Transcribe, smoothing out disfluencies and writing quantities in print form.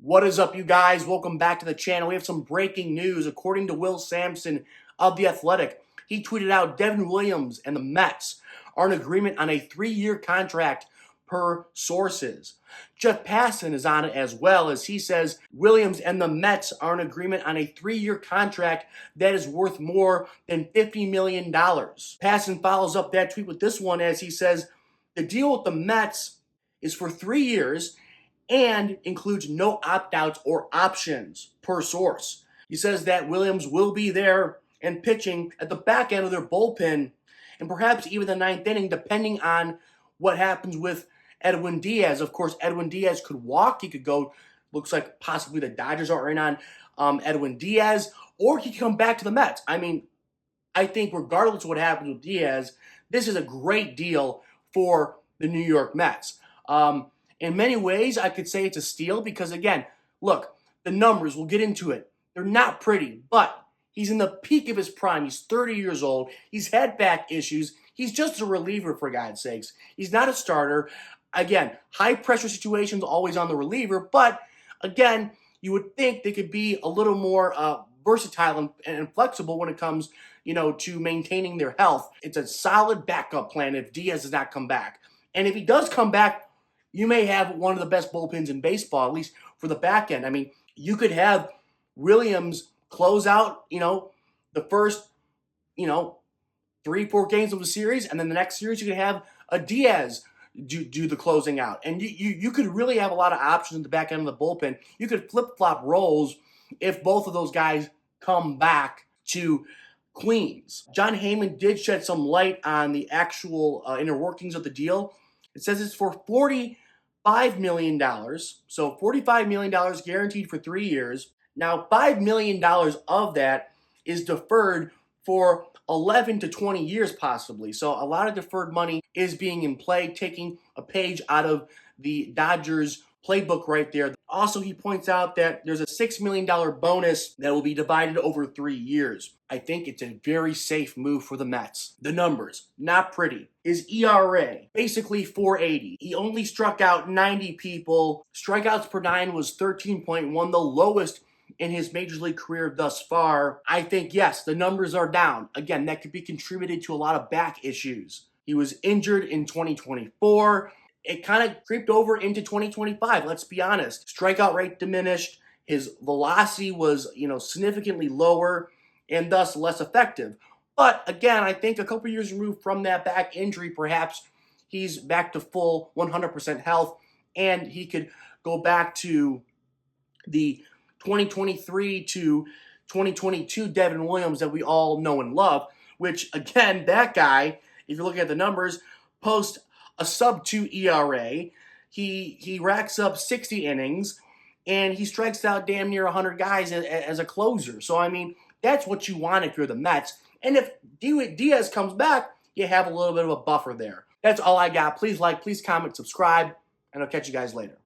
What is up, you guys? Welcome back to the channel. We have some breaking news. According to Will Sampson of The Athletic, he tweeted out Devin Williams and the Mets are in agreement on a 3-year contract per sources. Jeff Passan is on it as well, as he says Williams and the Mets are in agreement on a 3-year contract that is worth more than $50 million. Passan follows up that tweet with this one as he says the deal with the Mets is for 3 years and includes no opt-outs or options per source. He says that Williams will be there and pitching at the back end of their bullpen and perhaps even the ninth inning, depending on what happens with Edwin Diaz. Of course, Edwin Diaz could walk. He could go, looks like possibly the Dodgers are in on Edwin Diaz, or he could come back to the Mets. I mean, I think regardless of what happens with Diaz, this is a great deal for the New York Mets. In many ways, I could say it's a steal because, again, look, the numbers, we'll get into it. They're not pretty, but he's in the peak of his prime. He's 30 years old. He's had back issues. He's just a reliever, for God's sakes. He's not a starter. Again, high-pressure situations always on the reliever, but, again, you would think they could be a little more versatile and flexible when it comes, to maintaining their health. It's a solid backup plan if Diaz does not come back. And if he does come back, you may have one of the best bullpens in baseball, at least for the back end. I mean, you could have Williams close out, the first, 3-4 games of the series, and then the next series you could have a Diaz do the closing out. And you could really have a lot of options in the back end of the bullpen. You could flip-flop roles if both of those guys come back to Queens. John Heyman did shed some light on the actual inner workings of the deal. It says it's for $45 million. So $45 million guaranteed for 3 years. Now, $5 million of that is deferred for 11 to 20 years possibly. So a lot of deferred money is being in play, taking a page out of the Dodgers playbook right there. Also, he points out that there's a $6 million bonus that will be divided over 3 years. I think it's a very safe move for the Mets. The numbers, not pretty. His ERA, basically 4.80. He only struck out 90 people. Strikeouts per 9 was 13.1, the lowest in his major league career thus far. I think, yes, the numbers are down. Again, that could be contributed to a lot of back issues. He was injured in 2024. It kind of creeped over into 2025, let's be honest. Strikeout rate diminished. His velocity was, significantly lower and thus less effective. But again, I think a couple years removed from that back injury, perhaps he's back to full 100% health and he could go back to the 2023 to 2022 Devin Williams that we all know and love, which again, that guy, if you're looking at the numbers, post a sub-2 ERA. He racks up 60 innings, and he strikes out damn near 100 guys as a closer. So, I mean, that's what you want if you're the Mets. And if Diaz comes back, you have a little bit of a buffer there. That's all I got. Please like, please comment, subscribe, and I'll catch you guys later.